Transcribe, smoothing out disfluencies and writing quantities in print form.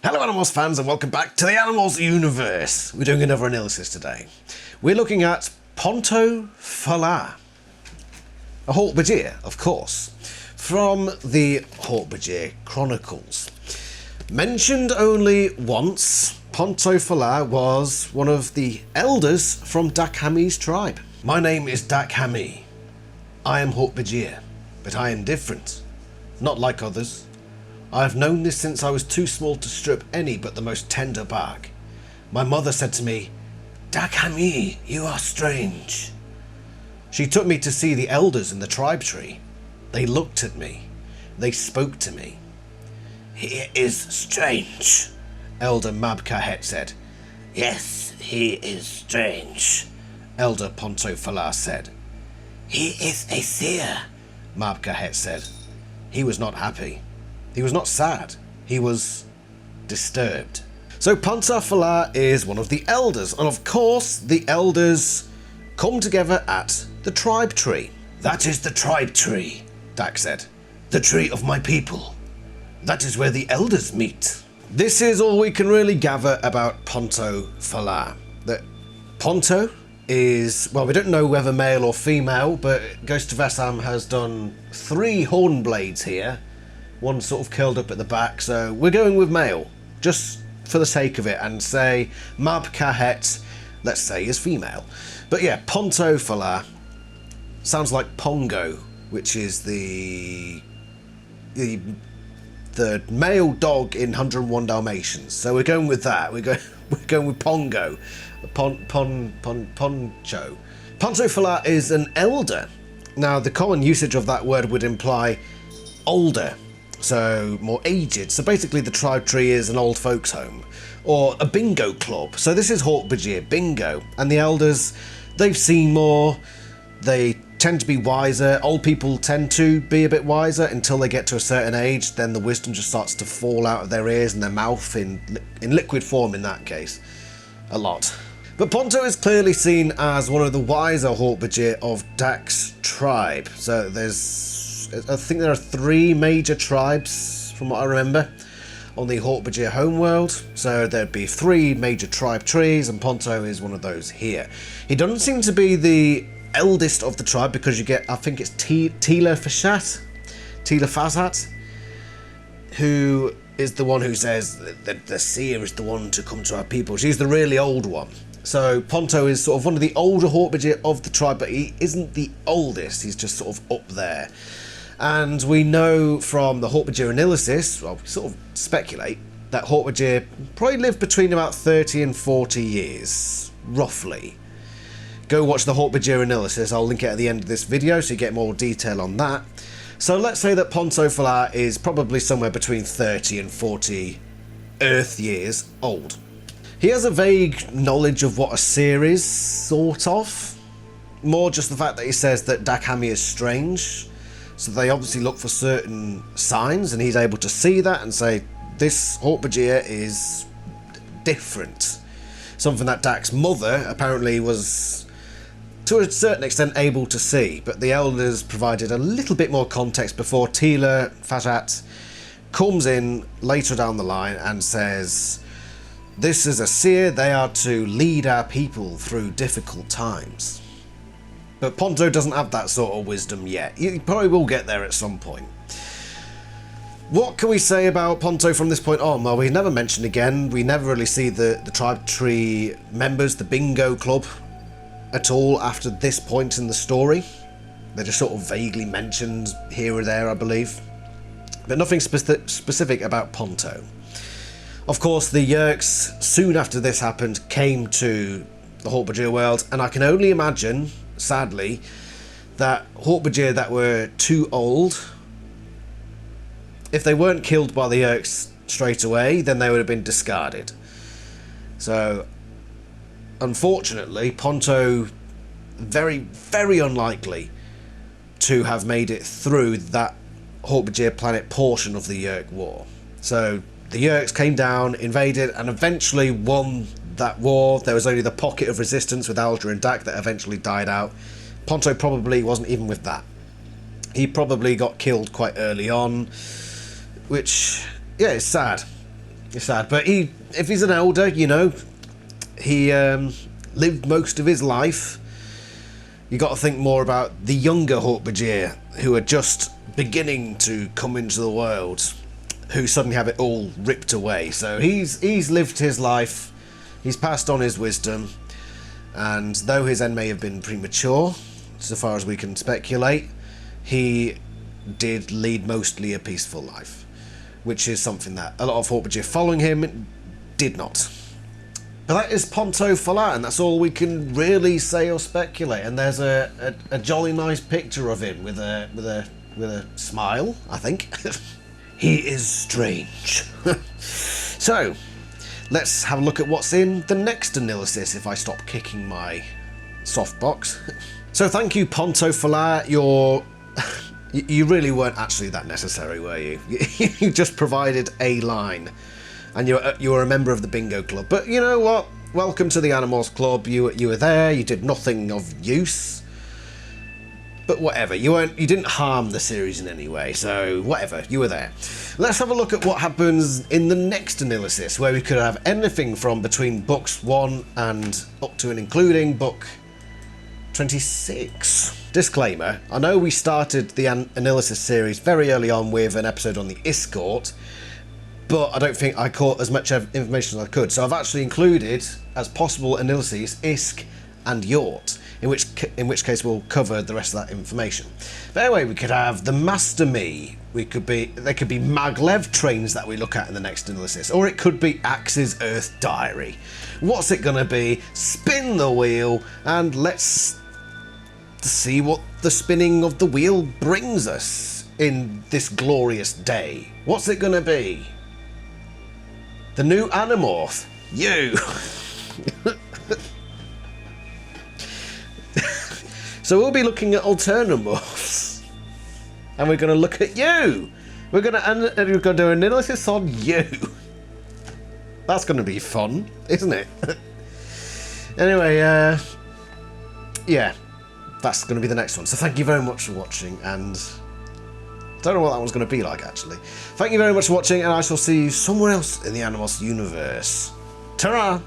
Hello Animals fans and welcome back to the Animals universe. We're doing another AniLysis today. We're looking at Ponto Fallah, a Hawk-Bajir, of course, from the Hawk-Bajir Chronicles. Mentioned only once, Ponto Fallah was one of the elders from Dak Hami's tribe. My name is Dak Hami. I am Hawk-Bajir, but I am different, not like others. I have known this since I was too small to strip any but the most tender bark. My mother said to me, "Dak Hami, you are strange." She took me to see the elders in the tribe tree. They looked at me. They spoke to me. "He is strange," Elder Mabkahet said. "Yes, he is strange," Elder Ponto Fallah said. "He is a seer," Mabkahet said. He was not happy. He was not sad, he was disturbed. So Ponto Fallah is one of the elders, and of course the elders come together at the tribe tree. "That is the tribe tree," Dak said. "The tree of my people. That is where the elders meet." This is all we can really gather about Ponto Fallah. That Ponto is, well, we don't know whether male or female, but Ghost of Assam has done 3 horn blades here. One sort of curled up at the back, so we're going with male, just for the sake of it, and say Mabkahet, let's say, is female. But yeah, Ponto Fallah sounds like Pongo, which is the male dog in 101 Dalmatians. So we're going with that. We're going with Pongo, Poncho. Ponto Fallah is an elder. Now, the common usage of that word would imply older. So more aged. So basically the tribe tree is an old folks home or a bingo club. So this is Hawk-Bajir bingo, and the elders, they've seen more, they tend to be wiser. Old people tend to be a bit wiser until they get to a certain age, then the wisdom just starts to fall out of their ears and their mouth in liquid form in that case. A lot. But Ponto is clearly seen as one of the wiser Hawk-Bajir of Dak's tribe. So I think there are 3 major tribes, from what I remember, on the Hawk-Bajir homeworld. So there'd be 3 major tribe trees, and Ponto is one of those here. He doesn't seem to be the eldest of the tribe, because you get, I think it's Tila Fazat, who is the one who says that the seer is the one to come to our people. She's the really old one. So Ponto is sort of one of the older Hawk-Bajir of the tribe, but he isn't the oldest, he's just sort of up there. And we know from the Hawk-Bajir AniLysis, well, we sort of speculate, that Hawk-Bajir probably lived between about 30 and 40 years, roughly. Go watch the Hawk-Bajir AniLysis, I'll link it at the end of this video so you get more detail on that. So let's say that Ponto Fallah is probably somewhere between 30 and 40 Earth years old. He has a vague knowledge of what a seer is, sort of. More just the fact that he says that Dak Hami is strange. So they obviously look for certain signs, and he's able to see that and say, this Hawk-Bajir is different. Something that Dak's mother apparently was, to a certain extent, able to see. But the elders provided a little bit more context before Tila Fazat comes in later down the line and says, this is a seer, they are to lead our people through difficult times. But Ponto doesn't have that sort of wisdom yet. He probably will get there at some point. What can we say about Ponto from this point on? Well, we never mention again. We never really see the tribe tree members, the bingo club, at all after this point in the story. They're just sort of vaguely mentioned here or there, I believe. But nothing specific about Ponto. Of course, the Yeerks, soon after this happened, came to the Hawk-Bajir world, and I can only imagine, sadly, that Hawk-Bajir that were too old, if they weren't killed by the Yeerks straight away, then they would have been discarded. So, unfortunately, Ponto, very, very unlikely to have made it through that Hawk-Bajir planet portion of the Yeerk War. So, the Yeerks came down, invaded, and eventually won that war. There was only the pocket of resistance with Aldra and Dak that eventually died out. Ponto probably wasn't even with that. He probably got killed quite early on, which, yeah, it's sad. It's sad, but if he's an elder, you know, he lived most of his life. You got to think more about the younger Hork-Bajir who are just beginning to come into the world, who suddenly have it all ripped away. So he's lived his life, he's passed on his wisdom, and though his end may have been premature, so far as we can speculate, he did lead mostly a peaceful life, which is something that a lot of Hork-Bajir following him did not. But that is Ponto Fallah, and that's all we can really say or speculate. And there's a jolly nice picture of him with a smile, I think. He is strange. So, let's have a look at what's in the next AniLysis if I stop kicking my softbox. So thank you, Ponto Fallah. You really weren't actually that necessary, were you? You just provided a line. And you were a member of the bingo club. But you know what? Welcome to the Animals Club. You were there. You did nothing of use. But whatever. You didn't harm the series in any way. So whatever. You were there. Let's have a look at what happens in the next AniLysis, where we could have anything from between books 1 and up to and including book 26. Disclaimer, I know we started the AniLysis series very early on with an episode on the Iscort, but I don't think I caught as much information as I could. So I've actually included as possible AniLysis Isk and Yort, in which case we'll cover the rest of that information. But anyway, we could have the Master Me. There could be Maglev trains that we look at in the next AniLysis, or it could be Axe's Earth Diary. What's it gonna be? Spin the wheel and let's see what the spinning of the wheel brings us in this glorious day. What's it gonna be? The new Animorph. You! So we'll be looking at Alternamorphs. And we're going to look at you! We're going to do an AniLysis on you! That's going to be fun, isn't it? Anyway, yeah. That's going to be the next one. So thank you very much for watching, and don't know what that one's going to be like, actually. Thank you very much for watching, and I shall see you somewhere else in the Animals universe. Ta-ra!